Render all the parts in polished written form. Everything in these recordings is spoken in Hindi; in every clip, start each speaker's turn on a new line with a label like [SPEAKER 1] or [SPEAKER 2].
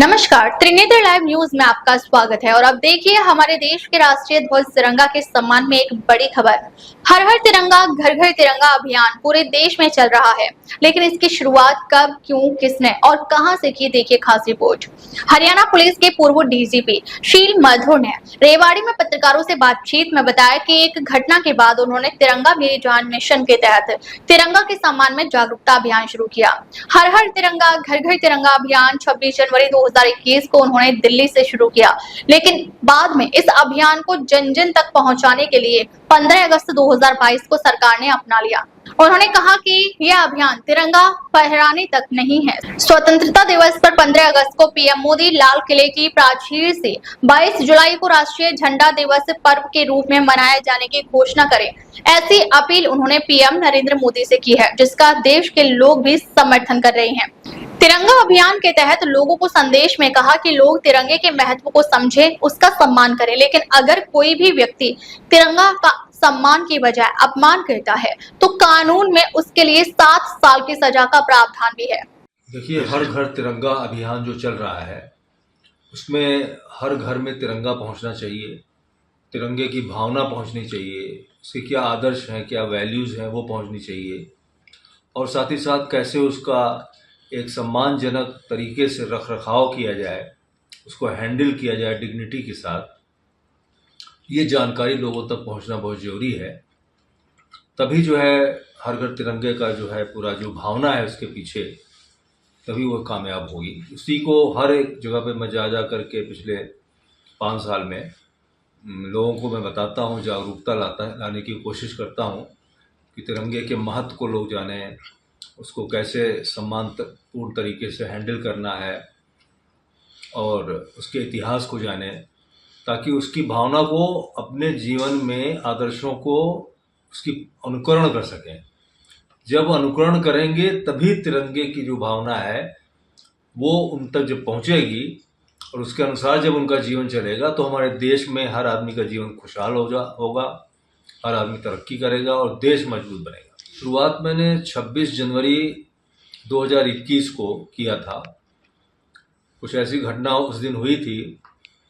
[SPEAKER 1] नमस्कार, त्रिनेत्र लाइव न्यूज में आपका स्वागत है। और अब देखिए हमारे देश के राष्ट्रीय ध्वज तिरंगा के सम्मान में एक बड़ी खबर। हर हर तिरंगा घर घर तिरंगा अभियान पूरे देश में चल रहा है, लेकिन इसकी शुरुआत कब, क्यों, किसने और कहां से की, देखिए खास रिपोर्ट। हरियाणा पुलिस के पूर्व डीजीपी शील माथुर ने रेवाड़ी में पत्रकारों से बातचीत में बताया कि एक घटना के बाद उन्होंने तिरंगा मेरी जान मिशन के तहत तिरंगा के सम्मान में जागरूकता अभियान शुरू किया। हर हर तिरंगा घर घर तिरंगा अभियान 26 जनवरी 2021 को उन्होंने दिल्ली से शुरू किया, लेकिन बाद में इस अभियान को जन जन तक पहुंचाने के लिए 15 अगस्त 2022 को सरकार ने अपना लिया। उन्होंने कहा कि यह अभियान तिरंगा फहराने तक नहीं है। स्वतंत्रता दिवस पर 15 अगस्त को पीएम मोदी लाल किले की प्राचीर से 22 जुलाई को राष्ट्रीय झंडा दिवस पर्व के रूप में मनाए जाने की घोषणा करें, ऐसी अपील उन्होंने पीएम नरेंद्र मोदी से की है, जिसका देश के लोग भी समर्थन कर रहे हैं। तिरंगा अभियान के तहत लोगों को संदेश में कहा कि लोग तिरंगे के महत्व को समझें, उसका सम्मान करें, लेकिन अगर कोई भी व्यक्ति तिरंगा का सम्मान की बजाय अपमान करता है तो कानून में उसके लिए 7 साल की सजा का प्रावधान भी है।
[SPEAKER 2] देखिए, हर घर तिरंगा अभियान जो चल रहा है उसमें हर घर में तिरंगा पहुंचना चाहिए, तिरंगे की भावना पहुंचनी चाहिए, उसके क्या आदर्श हैं, क्या वैल्यूज़ हैं वो पहुंचनी चाहिए, और साथ ही साथ कैसे उसका एक सम्मानजनक तरीके से रख रखाव किया जाए, उसको हैंडल किया जाए डिग्निटी के साथ, ये जानकारी लोगों तक पहुंचना बहुत ज़रूरी है। तभी जो है हर घर तिरंगे का जो है पूरा जो भावना है उसके पीछे, तभी वो कामयाब होगी। उसी को हर एक जगह पे मैं जा जा करके पिछले 5 साल में लोगों को मैं बताता हूँ, जागरूकता लाने की कोशिश करता हूँ कि तिरंगे के महत्व को लोग जानें, उसको कैसे सम्मानपूर्ण तरीके से हैंडल करना है और उसके इतिहास को जानें, ताकि उसकी भावना को अपने जीवन में आदर्शों को उसकी अनुकरण कर सकें। जब अनुकरण करेंगे तभी तिरंगे की जो भावना है वो उन तक जब पहुंचेगी और उसके अनुसार जब उनका जीवन चलेगा तो हमारे देश में हर आदमी का जीवन खुशहाल होगा, हर आदमी तरक्की करेगा और देश मजबूत बनेगा। शुरुआत मैंने 26 जनवरी 2021 को किया था। कुछ ऐसी घटना उस दिन हुई थी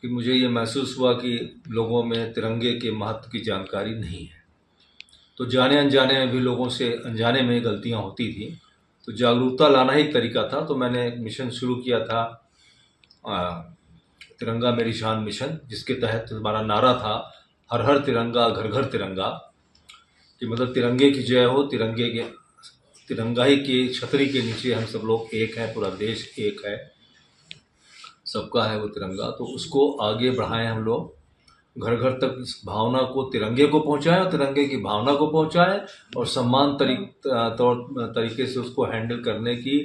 [SPEAKER 2] कि मुझे ये महसूस हुआ कि लोगों में तिरंगे के महत्व की जानकारी नहीं है, तो जाने अनजाने में भी लोगों से अनजाने में गलतियां होती थी, तो जागरूकता लाना ही एक तरीका था। तो मैंने एक मिशन शुरू किया था, तिरंगा मेरी शान मिशन, जिसके तहत हमारा नारा था हर हर तिरंगा घर घर तिरंगा, कि मतलब तिरंगे की जय हो, तिरंगा ही की छतरी के नीचे हम सब लोग एक हैं, पूरा देश एक है, सबका है वो तिरंगा। तो उसको आगे बढ़ाएं, हम लोग घर घर तक इस भावना को, तिरंगे को पहुंचाएं और तिरंगे की भावना को पहुंचाएं और सम्मान तौर तरीके से उसको हैंडल करने की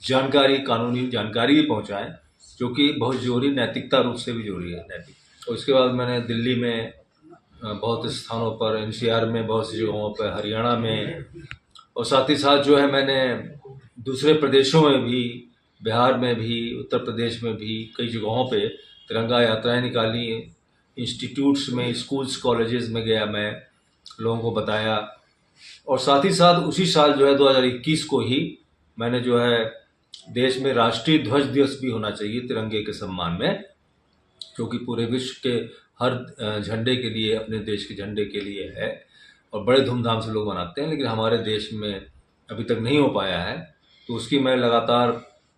[SPEAKER 2] जानकारी, कानूनी जानकारी भी पहुंचाएं, जो कि बहुत ज़रूरी, नैतिकता रूप से भी जरूरी है, नैतिक। और उसके बाद मैंने दिल्ली में बहुत स्थानों पर, एनसीआर में बहुत सी जगहों पर, हरियाणा में, और साथ ही साथ जो है मैंने दूसरे प्रदेशों में भी, बिहार में भी, उत्तर प्रदेश में भी कई जगहों पे तिरंगा यात्राएं निकाली। इंस्टीट्यूट्स में, स्कूल्स, कॉलेजेस में गया, मैं लोगों को बताया। और साथ ही साथ उसी साल जो है 2021 को ही मैंने जो है देश में राष्ट्रीय ध्वज दिवस भी होना चाहिए तिरंगे के सम्मान में, क्योंकि पूरे विश्व के हर झंडे के लिए, अपने देश के झंडे के लिए है और बड़े धूमधाम से लोग मनाते हैं, लेकिन हमारे देश में अभी तक नहीं हो पाया है। तो उसकी मैं लगातार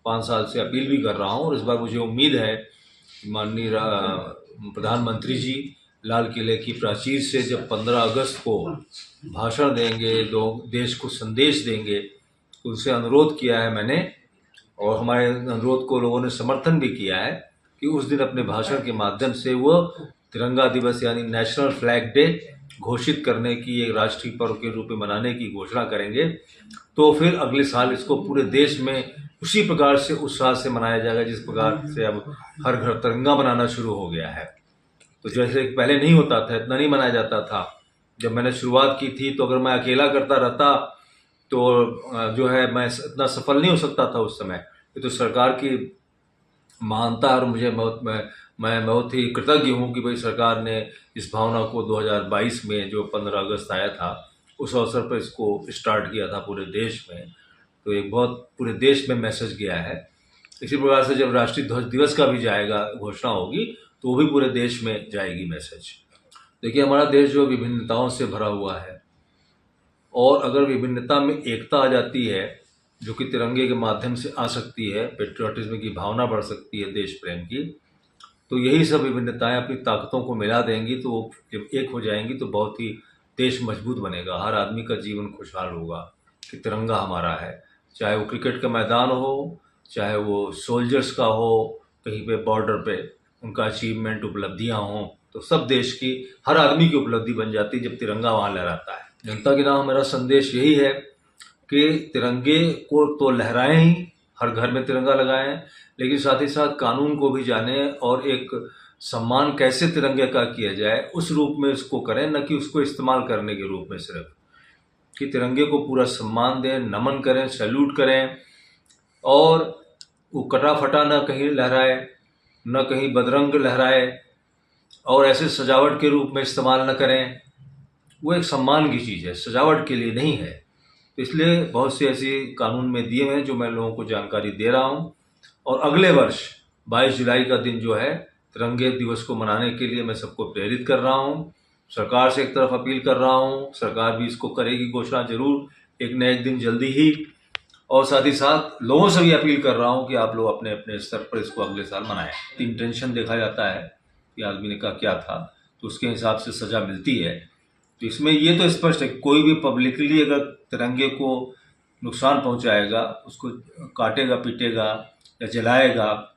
[SPEAKER 2] 5 साल से अपील भी कर रहा हूँ, और इस बार मुझे उम्मीद है माननीय प्रधानमंत्री जी लाल किले की प्राचीर से जब 15 अगस्त को भाषण देंगे, देश को संदेश देंगे, तो उनसे अनुरोध किया है मैंने, और हमारे अनुरोध को लोगों ने समर्थन भी किया है कि उस दिन अपने भाषण के माध्यम से वो तिरंगा दिवस यानी नेशनल फ्लैग डे घोषित करने की, एक राष्ट्रीय पर्व के रूप में मनाने की घोषणा करेंगे। तो फिर अगले साल इसको पूरे देश में उसी प्रकार से उत्साह से मनाया जाएगा जिस प्रकार से अब हर घर तिरंगा मनाना शुरू हो गया है। तो जैसे पहले नहीं होता था, इतना नहीं मनाया जाता था। जब मैंने शुरुआत की थी तो अगर मैं अकेला करता रहता तो जो है मैं इतना सफल नहीं हो सकता था उस समय। ये तो सरकार की महानता, और मुझे मैं बहुत ही कृतज्ञ हूँ कि भाई सरकार ने इस भावना को 2022 में जो 15 अगस्त आया था उस अवसर पर इसको स्टार्ट किया था पूरे देश में। तो एक बहुत पूरे देश में मैसेज गया है इसी प्रकार से जब राष्ट्रीय ध्वज दिवस का भी जाएगा, घोषणा होगी, तो वो भी पूरे देश में जाएगी मैसेज। देखिए, हमारा देश जो विभिन्नताओं से भरा हुआ है, और अगर विभिन्नता में एकता आ जाती है, जो कि तिरंगे के माध्यम से आ सकती है, पेट्रियाटिज्म की भावना बढ़ सकती है, देश प्रेम की, तो यही सब विभिन्नताएं अपनी ताकतों को मिला देंगी, तो वो जब एक हो जाएंगी तो बहुत ही देश मजबूत बनेगा। हर आदमी का जीवन खुशहाल होगा कि तिरंगा हमारा है, चाहे वो क्रिकेट का मैदान हो, चाहे वो सोल्जर्स का हो, कहीं पे बॉर्डर पे उनका अचीवमेंट, उपलब्धियां हों, तो सब देश की, हर आदमी की उपलब्धि बन जाती है जब तिरंगा वहाँ लहराता है। जनता के नाम मेरा संदेश यही है कि तिरंगे को तो लहराएं ही, हर घर में तिरंगा लगाएं, लेकिन साथ ही साथ कानून को भी जानें और एक सम्मान कैसे तिरंगे का किया जाए उस रूप में इसको करें, न कि उसको इस्तेमाल करने के रूप में सिर्फ, कि तिरंगे को पूरा सम्मान दें, नमन करें, सैल्यूट करें, और वो कटा फटा न कहीं लहराए, न कहीं बदरंग लहराए, और ऐसे सजावट के रूप में इस्तेमाल न करें। वो एक सम्मान की चीज़ है, सजावट के लिए नहीं है। तो इसलिए बहुत से ऐसे कानून में दिए हैं जो मैं लोगों को जानकारी दे रहा हूँ, और अगले वर्ष 22 जुलाई का दिन जो है तिरंगे दिवस को मनाने के लिए मैं सबको प्रेरित कर रहा हूँ। सरकार से एक तरफ अपील कर रहा हूँ, सरकार भी इसको करेगी घोषणा जरूर एक न एक दिन जल्दी ही, और साथ ही साथ लोगों से भी अपील कर रहा हूँ कि आप लोग अपने अपने स्तर पर इसको अगले साल मनाएं। इंटेंशन देखा जाता है कि आदमी ने कहा क्या था, तो उसके हिसाब से सज़ा मिलती है। तो इसमें ये तो स्पष्ट है, कोई भी पब्लिकली अगर तिरंगे को नुकसान पहुंचाएगा, उसको काटेगा, पीटेगा या जलाएगा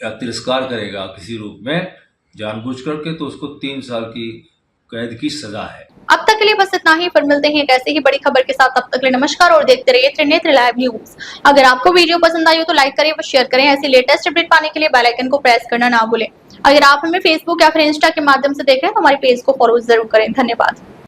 [SPEAKER 2] या तिरस्कार करेगा किसी रूप में जानबूझ करके, तो उसको 3 साल की कैद की सजा है।
[SPEAKER 1] अब तक के लिए बस इतना ही, फिर मिलते हैं एक ऐसे ही बड़ी खबर के साथ। तब तक के लिए नमस्कार और देखते रहिए त्रिनेत्र लाइव न्यूज। अगर आपको वीडियो पसंद आई हो तो लाइक करें व शेयर करें। ऐसी लेटेस्ट अपडेट पाने के लिए बेल आइकन को प्रेस करना ना भूलें। अगर आप हमें फेसबुक या फिर इंस्टा के माध्यम से देख रहे हैं तो हमारे पेज को फॉलो जरूर करें। धन्यवाद।